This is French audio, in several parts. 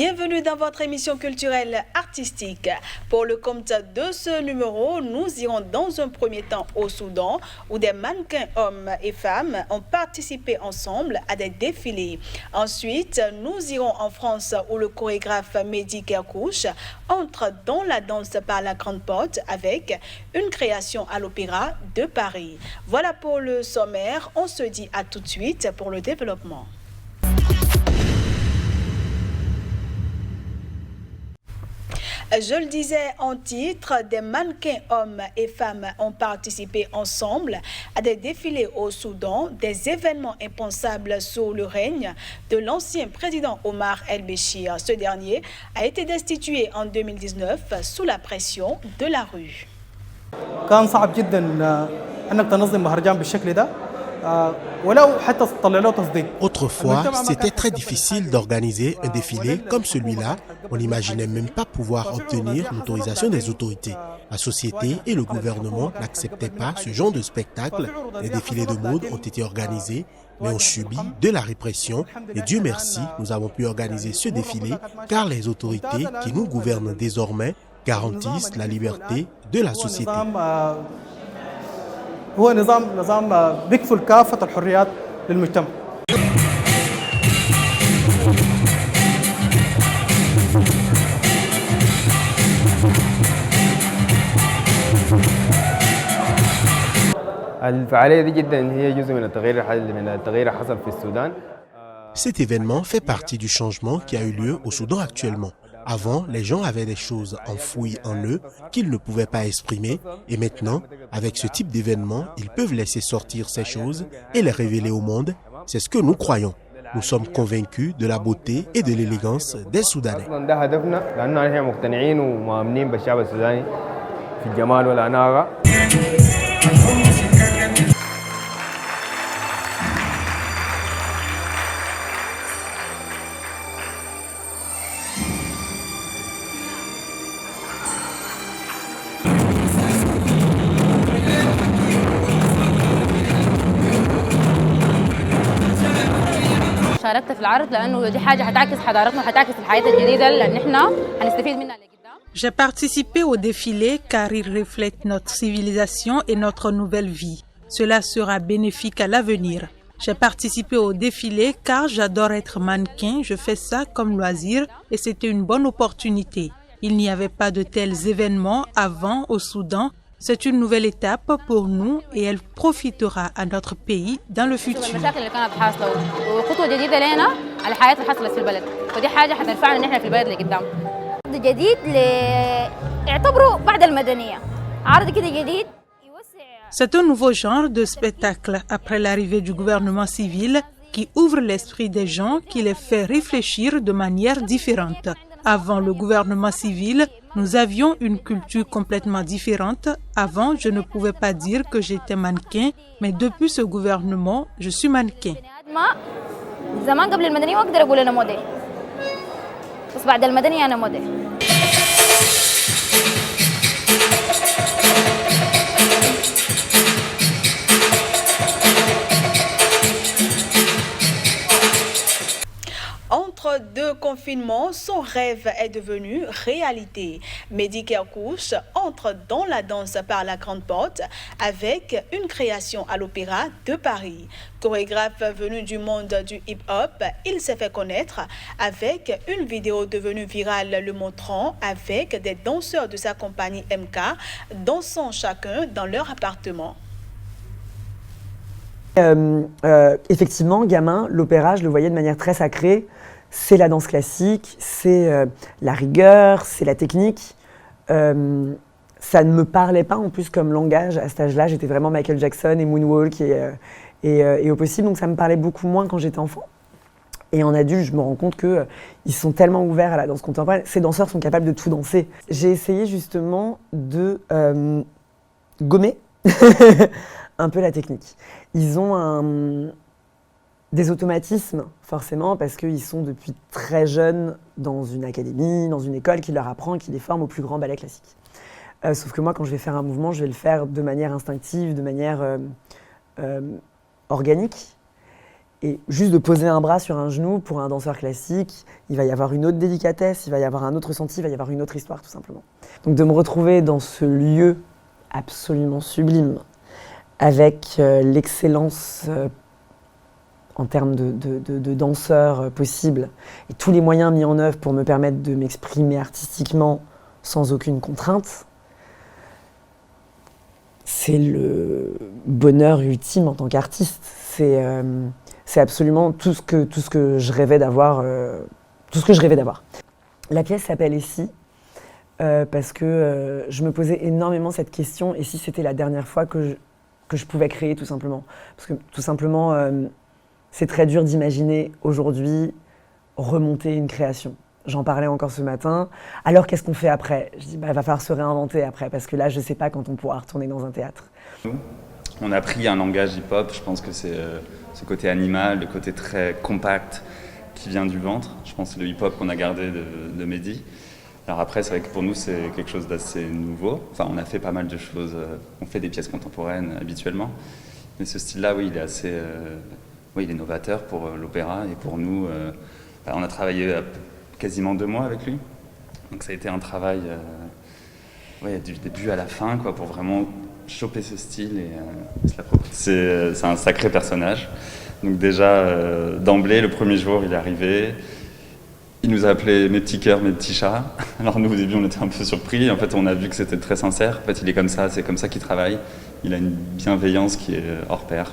Bienvenue dans votre émission culturelle artistique. Pour le compte de ce numéro, nous irons dans un premier temps au Soudan où des mannequins hommes et femmes ont participé ensemble à des défilés. Ensuite, nous irons en France où le chorégraphe Mehdi Kerkouche entre dans la danse par la grande porte avec une création à l'Opéra de Paris. Voilà pour le sommaire. On se dit à tout de suite pour le développement. Je le disais en titre, des mannequins hommes et femmes ont participé ensemble à des défilés au Soudan, des événements impensables sous le règne de l'ancien président Omar el-Béchir. Ce dernier a été destitué en 2019 sous la pression de la rue. كان صعب جدا انك تنظم مهرجان بالشكل ده. Autrefois, c'était très difficile d'organiser un défilé comme celui-là. On n'imaginait même pas pouvoir obtenir l'autorisation des autorités. La société et le gouvernement n'acceptaient pas ce genre de spectacle. Les défilés de mode ont été organisés, mais ont subi de la répression. Et Dieu merci, nous avons pu organiser ce défilé car les autorités qui nous gouvernent désormais garantissent la liberté de la société. هو نظام بيكفل كافة الحريات للمجتمع. الفعالية دي جدا هي جزء من التغيير حصل في السودان. Cet événement fait partie du changement qui a eu lieu au Soudan actuellement. Avant, les gens avaient des choses enfouies en eux qu'ils ne pouvaient pas exprimer et maintenant, avec ce type d'événement, ils peuvent laisser sortir ces choses et les révéler au monde. C'est ce que nous croyons. Nous sommes convaincus de la beauté et de l'élégance des Soudanais. شاركت في العرض لأنه دي حاجة هتعكس حضارتنا وهتعكس الحياة الجديدة اللي احنا هنستفيد منها لقدام. J'ai participé au défilé car il reflète notre civilisation et notre nouvelle vie. Cela sera bénéfique à l'avenir. J'ai participé au défilé car j'adore être mannequin, je fais ça comme loisir et c'était une bonne opportunité. Il n'y avait pas de tels événements avant au Soudan. C'est une nouvelle étape pour nous et elle profitera à notre pays dans le futur. C'est un nouveau genre de spectacle après l'arrivée du gouvernement civil qui ouvre l'esprit des gens, qui les fait réfléchir de manière différente. Avant le gouvernement civil, nous avions une culture complètement différente. Avant, je ne pouvais pas dire que j'étais mannequin, mais depuis ce gouvernement, je suis mannequin. Entre deux confinements, son rêve est devenu réalité. Mehdi Kerkouche entre dans la danse par la grande porte avec une création à l'Opéra de Paris. Chorégraphe venu du monde du hip-hop, il s'est fait connaître avec une vidéo devenue virale le montrant avec des danseurs de sa compagnie MK dansant chacun dans leur appartement. Effectivement, gamin, l'opéra, je le voyais de manière très sacrée. C'est la danse classique, c'est la rigueur, c'est la technique. Ça ne me parlait pas en plus comme langage. À cet âge-là, j'étais vraiment Michael Jackson et Moonwalk et au possible. Donc ça me parlait beaucoup moins quand j'étais enfant. Et en adulte, je me rends compte qu'ils sont tellement ouverts à la danse contemporaine. Ces danseurs sont capables de tout danser. J'ai essayé justement de gommer un peu la technique. Ils ont des automatismes, forcément, parce qu'ils sont depuis très jeunes dans une académie, dans une école qui leur apprend, qui les forme au plus grand ballet classique. Sauf que moi, quand je vais faire un mouvement, je vais le faire de manière instinctive, de manière organique. Et juste de poser un bras sur un genou pour un danseur classique, il va y avoir une autre délicatesse, il va y avoir un autre ressenti, il va y avoir une autre histoire tout simplement. Donc de me retrouver dans ce lieu absolument sublime, avec l'excellence en termes de danseurs possibles, et tous les moyens mis en œuvre pour me permettre de m'exprimer artistiquement sans aucune contrainte, c'est le bonheur ultime en tant qu'artiste. C'est absolument tout ce que je rêvais d'avoir. La pièce s'appelle « Et si ?» parce que je me posais énormément cette question, et si c'était la dernière fois que je pouvais créer, tout simplement. Parce que tout simplement, c'est très dur d'imaginer aujourd'hui remonter une création. J'en parlais encore ce matin. Alors qu'est-ce qu'on fait après ? Je dis, il va falloir se réinventer après, parce que là, je ne sais pas quand on pourra retourner dans un théâtre. On a pris un langage hip-hop, je pense que c'est ce côté animal, le côté très compact qui vient du ventre. Je pense que c'est le hip-hop qu'on a gardé de Mehdi. Alors après, c'est vrai que pour nous, c'est quelque chose d'assez nouveau. Enfin, on a fait pas mal de choses. On fait des pièces contemporaines habituellement. Mais ce style-là, oui, il est assez... il est novateur pour l'opéra. Et pour nous, on a travaillé quasiment 2 mois avec lui. Donc ça a été un travail du début à la fin, quoi, pour vraiment choper ce style et se l'approprier. C'est un sacré personnage. Donc déjà, d'emblée, le premier jour, il est arrivé. Il nous a appelé mes petits cœurs, mes petits chats. Alors nous, au début, on était un peu surpris. En fait, on a vu que c'était très sincère. En fait, il est comme ça, c'est comme ça qu'il travaille. Il a une bienveillance qui est hors pair.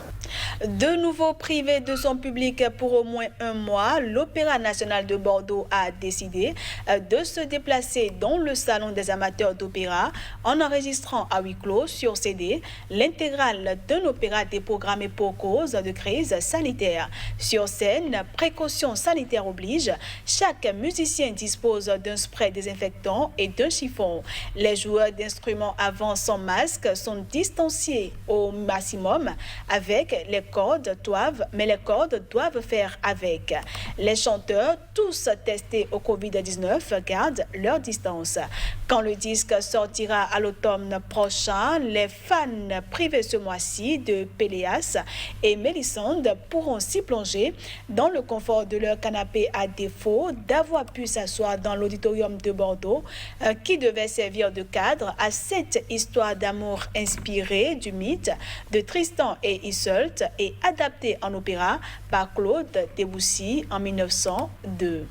De nouveau privé de son public pour au moins 1 mois, l'Opéra national de Bordeaux a décidé de se déplacer dans le salon des amateurs d'opéra en enregistrant à huis clos sur CD l'intégrale d'un opéra déprogrammé pour cause de crise sanitaire. Sur scène, précaution sanitaire oblige, chaque musicien dispose d'un spray désinfectant et d'un chiffon. Les joueurs d'instruments avant sans masque sont distanciés au maximum avec les cordes doivent faire avec. Les chanteurs, tous testés au Covid-19, gardent leur distance. Quand le disque sortira à l'automne prochain, les fans privés ce mois-ci de Péléas et Mélisande pourront s'y plonger dans le confort de leur canapé à défaut d'avoir pu s'asseoir dans l'auditorium de Bordeaux qui devait servir de cadre à cette histoire d'amour inspirée du mythe de Tristan et Isolde et adapté en opéra par Claude Debussy en 1902.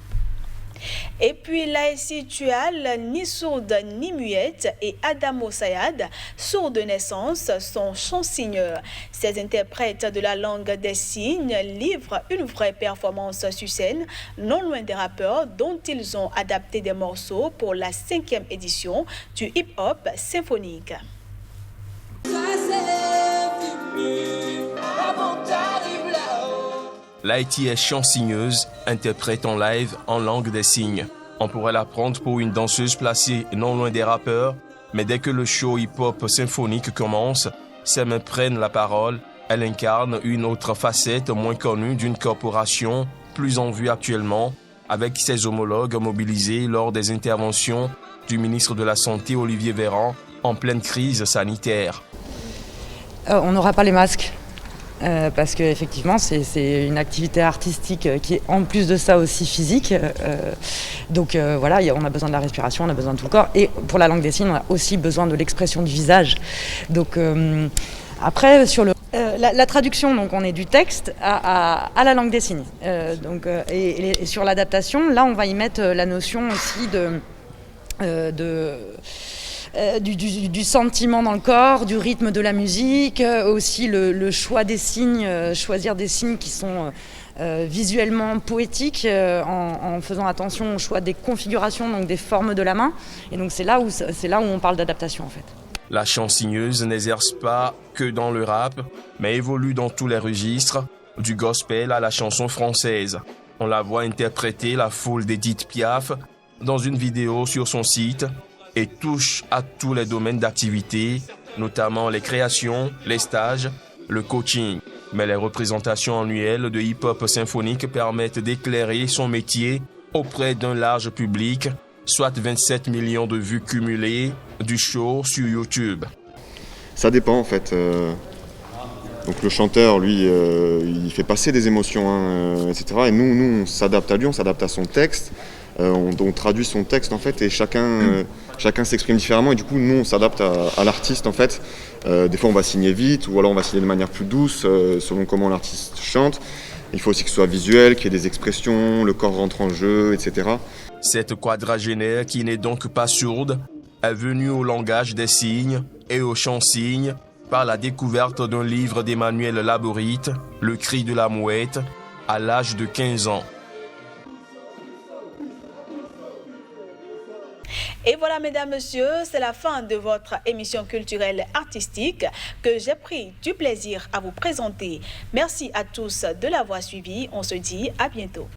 Et puis Laïci Tual, ni sourde ni muette, et Adamo Sayad, sourd de naissance, sont chanseigneurs. Ces interprètes de la langue des signes livrent une vraie performance sur scène, non loin des rappeurs dont ils ont adapté des morceaux pour la 5e édition du hip-hop symphonique. Laïti est chansigneuse, interprète en live en langue des signes. On pourrait la prendre pour une danseuse placée non loin des rappeurs, mais dès que le show hip-hop symphonique commence, ses mains prennent la parole. Elle incarne une autre facette moins connue d'une corporation plus en vue actuellement, avec ses homologues mobilisés lors des interventions du ministre de la Santé Olivier Véran en pleine crise sanitaire. On n'aura pas les masques. Parce qu'effectivement, c'est une activité artistique qui est en plus de ça aussi physique. Donc voilà, on a besoin de la respiration, on a besoin de tout le corps. Et pour la langue des signes, on a aussi besoin de l'expression du visage. Donc après, sur la traduction, donc on est du texte à la langue des signes. Et sur l'adaptation, là, on va y mettre la notion aussi du sentiment dans le corps, du rythme de la musique, aussi le choix des signes, choisir des signes qui sont visuellement poétiques en faisant attention au choix des configurations, donc des formes de la main. Et donc c'est là où on parle d'adaptation en fait. La chansigneuse n'exerce pas que dans le rap, mais évolue dans tous les registres, du gospel à la chanson française. On la voit interpréter la foule d'Edith Piaf dans une vidéo sur son site et touche à tous les domaines d'activité, notamment les créations, les stages, le coaching. Mais les représentations annuelles de hip-hop symphonique permettent d'éclairer son métier auprès d'un large public, soit 27 millions de vues cumulées du show sur YouTube. Ça dépend en fait. Donc le chanteur, lui, il fait passer des émotions, etc. Et nous, on s'adapte à lui, on s'adapte à son texte. On traduit son texte en fait et chacun s'exprime différemment et du coup nous on s'adapte à l'artiste en fait. Des fois on va signer vite ou alors on va signer de manière plus douce selon comment l'artiste chante. Il faut aussi que ce soit visuel, qu'il y ait des expressions, le corps rentre en jeu, etc. Cette quadragénaire qui n'est donc pas sourde est venue au langage des signes et au chant-signe par la découverte d'un livre d'Emmanuel Laborite, Le cri de la mouette, à l'âge de 15 ans. Et voilà, mesdames, messieurs, c'est la fin de votre émission culturelle artistique que j'ai pris du plaisir à vous présenter. Merci à tous de l'avoir suivi. On se dit à bientôt.